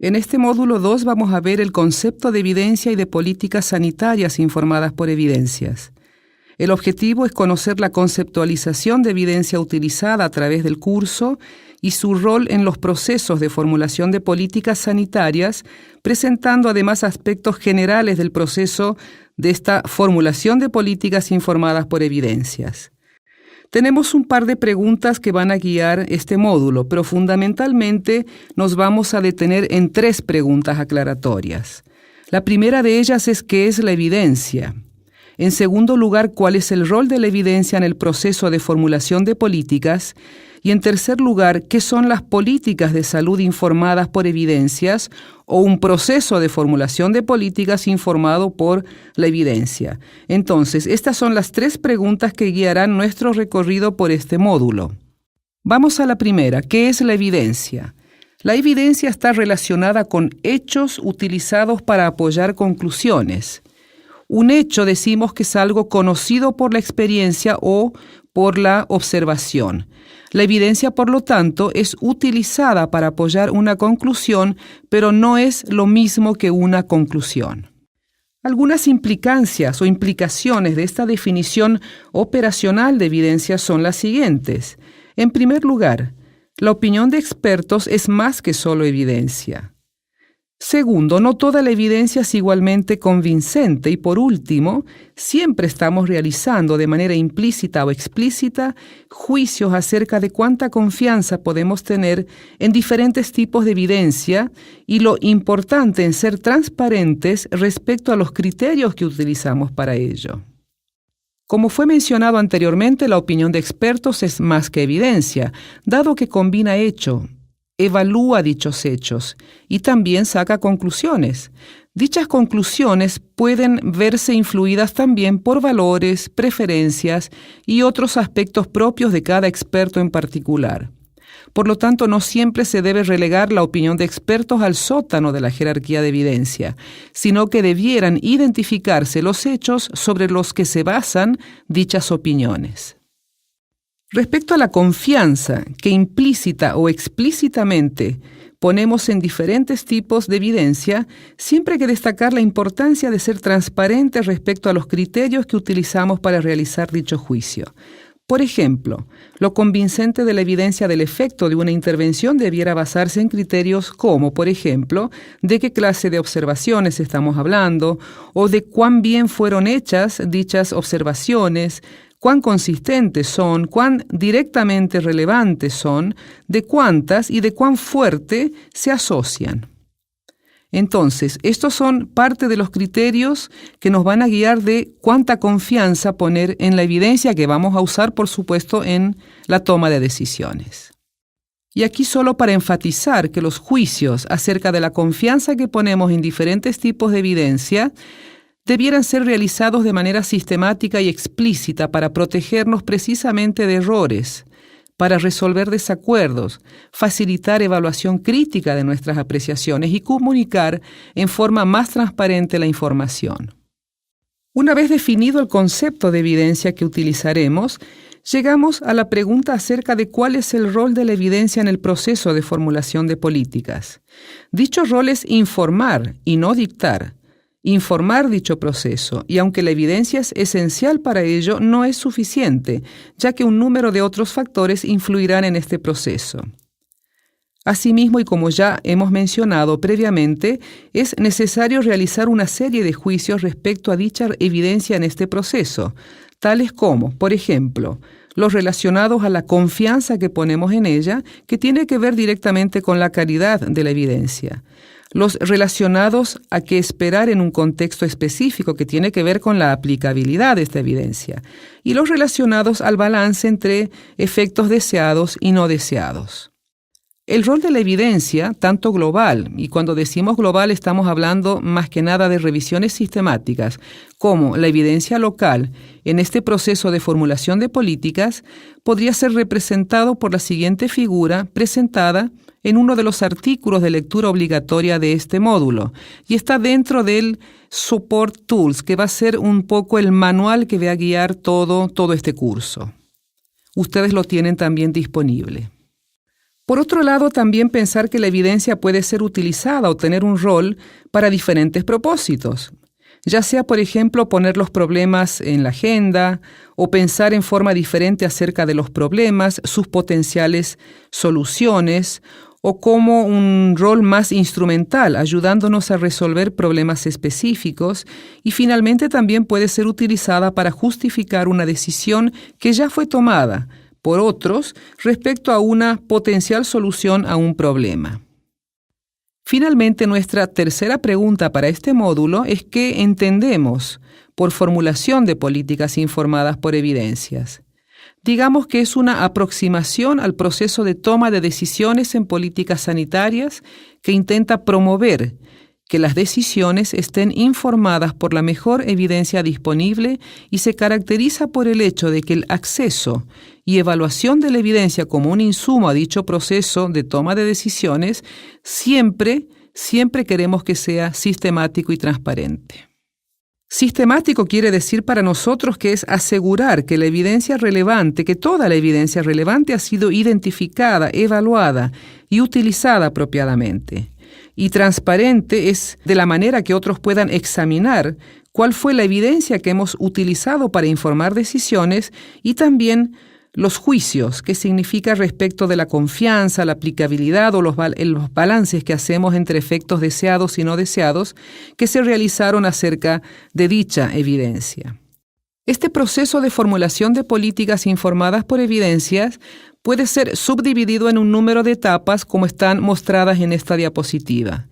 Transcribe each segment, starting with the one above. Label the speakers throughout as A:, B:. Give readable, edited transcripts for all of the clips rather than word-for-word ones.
A: En este módulo 2 vamos a ver el concepto de evidencia y de políticas sanitarias informadas por evidencias. El objetivo es conocer la conceptualización de evidencia utilizada a través del curso y su rol en los procesos de formulación de políticas sanitarias, presentando además aspectos generales del proceso de esta formulación de políticas informadas por evidencias. Tenemos un par de preguntas que van a guiar este módulo, pero fundamentalmente nos vamos a detener en 3 preguntas aclaratorias. La primera de ellas es ¿qué es la evidencia? En segundo lugar, ¿cuál es el rol de la evidencia en el proceso de formulación de políticas? Y en tercer lugar, ¿qué son las políticas de salud informadas por evidencias o un proceso de formulación de políticas informado por la evidencia? Entonces, estas son las 3 preguntas que guiarán nuestro recorrido por este módulo. Vamos a la primera, ¿qué es la evidencia? La evidencia está relacionada con hechos utilizados para apoyar conclusiones. Un hecho decimos que es algo conocido por la experiencia o por la observación. La evidencia, por lo tanto, es utilizada para apoyar una conclusión, pero no es lo mismo que una conclusión. Algunas implicancias o implicaciones de esta definición operacional de evidencia son las siguientes. En primer lugar, la opinión de expertos es más que solo evidencia. Segundo, no toda la evidencia es igualmente convincente. Y por último, siempre estamos realizando de manera implícita o explícita juicios acerca de cuánta confianza podemos tener en diferentes tipos de evidencia y lo importante en ser transparentes respecto a los criterios que utilizamos para ello. Como fue mencionado anteriormente, la opinión de expertos es más que evidencia, dado que combina hecho, evalúa dichos hechos y también saca conclusiones. Dichas conclusiones pueden verse influidas también por valores, preferencias y otros aspectos propios de cada experto en particular. Por lo tanto, no siempre se debe relegar la opinión de expertos al sótano de la jerarquía de evidencia, sino que debieran identificarse los hechos sobre los que se basan dichas opiniones. Respecto a la confianza que implícita o explícitamente ponemos en diferentes tipos de evidencia, siempre hay que destacar la importancia de ser transparentes respecto a los criterios que utilizamos para realizar dicho juicio. Por ejemplo, lo convincente de la evidencia del efecto de una intervención debiera basarse en criterios como, por ejemplo, de qué clase de observaciones estamos hablando o de cuán bien fueron hechas dichas observaciones, cuán consistentes son, cuán directamente relevantes son, de cuántas y de cuán fuerte se asocian. Entonces, estos son parte de los criterios que nos van a guiar de cuánta confianza poner en la evidencia que vamos a usar, por supuesto, en la toma de decisiones. Y aquí solo para enfatizar que los juicios acerca de la confianza que ponemos en diferentes tipos de evidencia debieran ser realizados de manera sistemática y explícita para protegernos precisamente de errores, para resolver desacuerdos, facilitar evaluación crítica de nuestras apreciaciones y comunicar en forma más transparente la información. Una vez definido el concepto de evidencia que utilizaremos, llegamos a la pregunta acerca de cuál es el rol de la evidencia en el proceso de formulación de políticas. Dicho rol es informar y no dictar. Informar dicho proceso, y aunque la evidencia es esencial para ello, no es suficiente, ya que un número de otros factores influirán en este proceso. Asimismo, y como ya hemos mencionado previamente, es necesario realizar una serie de juicios respecto a dicha evidencia en este proceso, tales como, por ejemplo, los relacionados a la confianza que ponemos en ella, que tiene que ver directamente con la calidad de la evidencia. Los relacionados a qué esperar en un contexto específico que tiene que ver con la aplicabilidad de esta evidencia, y los relacionados al balance entre efectos deseados y no deseados. El rol de la evidencia, tanto global, y cuando decimos global estamos hablando más que nada de revisiones sistemáticas, como la evidencia local en este proceso de formulación de políticas, podría ser representado por la siguiente figura presentada en uno de los artículos de lectura obligatoria de este módulo, y está dentro del Support Tools, que va a ser un poco el manual que va a guiar todo este curso. Ustedes lo tienen también disponible. Por otro lado, también pensar que la evidencia puede ser utilizada o tener un rol para diferentes propósitos, ya sea, por ejemplo, poner los problemas en la agenda o pensar en forma diferente acerca de los problemas, sus potenciales soluciones, o como un rol más instrumental, ayudándonos a resolver problemas específicos, y finalmente también puede ser utilizada para justificar una decisión que ya fue tomada por otros respecto a una potencial solución a un problema. Finalmente, nuestra tercera pregunta para este módulo es ¿qué entendemos por formulación de políticas informadas por evidencias? Digamos que es una aproximación al proceso de toma de decisiones en políticas sanitarias que intenta promover que las decisiones estén informadas por la mejor evidencia disponible y se caracteriza por el hecho de que el acceso y evaluación de la evidencia como un insumo a dicho proceso de toma de decisiones siempre queremos que sea sistemático y transparente. Sistemático quiere decir para nosotros que es asegurar que la evidencia relevante, que toda la evidencia relevante ha sido identificada, evaluada y utilizada apropiadamente. Y transparente es de la manera que otros puedan examinar cuál fue la evidencia que hemos utilizado para informar decisiones y también los juicios, que significa respecto de la confianza, la aplicabilidad o los balances que hacemos entre efectos deseados y no deseados que se realizaron acerca de dicha evidencia. Este proceso de formulación de políticas informadas por evidencias puede ser subdividido en un número de etapas como están mostradas en esta diapositiva.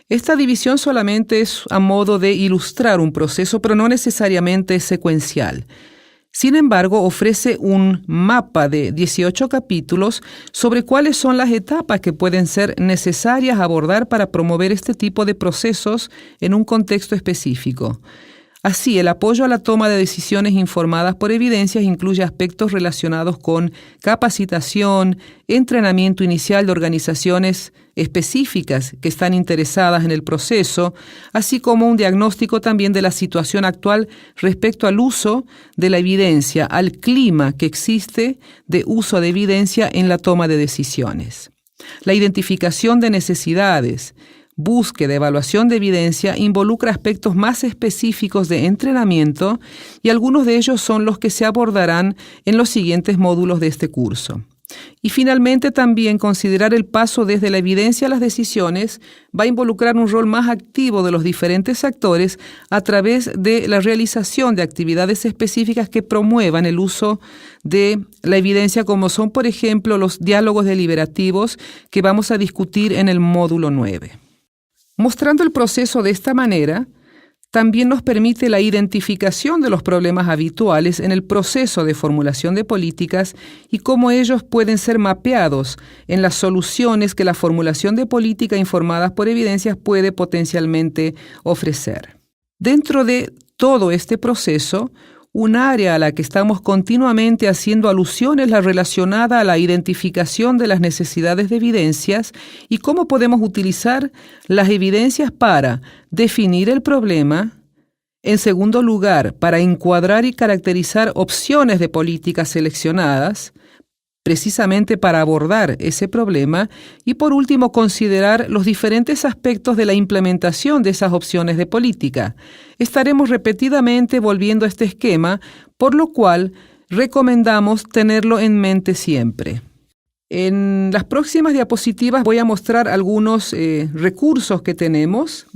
A: Esta división solamente es a modo de ilustrar un proceso, pero no necesariamente es secuencial. Sin embargo, ofrece un mapa de 18 capítulos sobre cuáles son las etapas que pueden ser necesarias abordar para promover este tipo de procesos en un contexto específico. Así, el apoyo a la toma de decisiones informadas por evidencias incluye aspectos relacionados con capacitación, entrenamiento inicial de organizaciones específicas que están interesadas en el proceso, así como un diagnóstico también de la situación actual respecto al uso de la evidencia, al clima que existe de uso de evidencia en la toma de decisiones. La identificación de necesidades, búsqueda, evaluación de evidencia involucra aspectos más específicos de entrenamiento y algunos de ellos son los que se abordarán en los siguientes módulos de este curso. Y finalmente también considerar el paso desde la evidencia a las decisiones va a involucrar un rol más activo de los diferentes actores a través de la realización de actividades específicas que promuevan el uso de la evidencia, como son, por ejemplo, los diálogos deliberativos que vamos a discutir en el módulo 9. Mostrando el proceso de esta manera, también nos permite la identificación de los problemas habituales en el proceso de formulación de políticas y cómo ellos pueden ser mapeados en las soluciones que la formulación de política informadas por evidencias puede potencialmente ofrecer. Dentro de todo este proceso, un área a la que estamos continuamente haciendo alusión es la relacionada a la identificación de las necesidades de evidencias y cómo podemos utilizar las evidencias para definir el problema, en segundo lugar, para encuadrar y caracterizar opciones de políticas seleccionadas, precisamente para abordar ese problema, y por último, considerar los diferentes aspectos de la implementación de esas opciones de política. Estaremos repetidamente volviendo a este esquema, por lo cual recomendamos tenerlo en mente siempre. En las próximas diapositivas voy a mostrar algunos recursos que tenemos,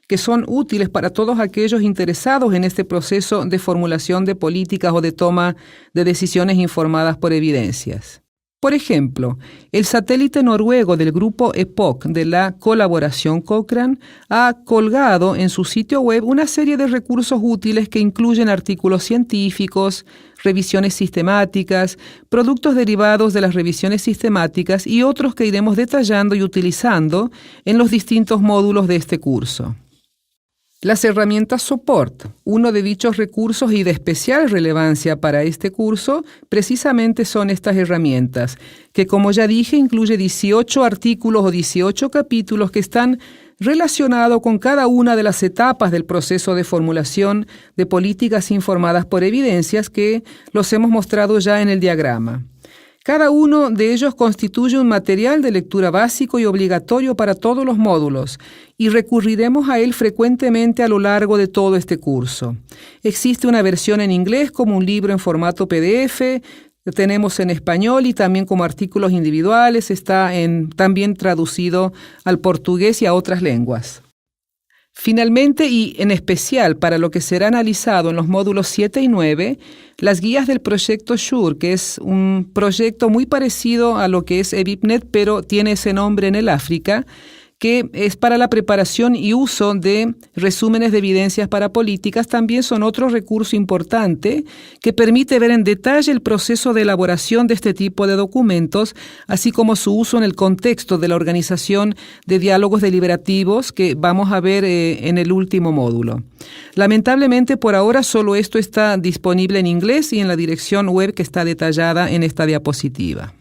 A: que son útiles para todos aquellos interesados en este proceso de formulación de políticas o de toma de decisiones informadas por evidencias. Por ejemplo, el satélite noruego del grupo EPOC de la colaboración Cochrane ha colgado en su sitio web una serie de recursos útiles que incluyen artículos científicos, revisiones sistemáticas, productos derivados de las revisiones sistemáticas y otros que iremos detallando y utilizando en los distintos módulos de este curso. Las herramientas Support, uno de dichos recursos y de especial relevancia para este curso, precisamente son estas herramientas, que como ya dije incluye 18 artículos o 18 capítulos que están relacionados con cada una de las etapas del proceso de formulación de políticas informadas por evidencias que los hemos mostrado ya en el diagrama. Cada uno de ellos constituye un material de lectura básico y obligatorio para todos los módulos, y recurriremos a él frecuentemente a lo largo de todo este curso. Existe una versión en inglés como un libro en formato PDF, tenemos en español y también como artículos individuales, está también traducido al portugués y a otras lenguas. Finalmente, y en especial para lo que será analizado en los módulos 7 y 9, las guías del proyecto SURE, que es un proyecto muy parecido a lo que es EBIPNET, pero tiene ese nombre en el África, que es para la preparación y uso de resúmenes de evidencias para políticas, también son otro recurso importante que permite ver en detalle el proceso de elaboración de este tipo de documentos, así como su uso en el contexto de la organización de diálogos deliberativos que vamos a ver en el último módulo. Lamentablemente, por ahora solo esto está disponible en inglés y en la dirección web que está detallada en esta diapositiva.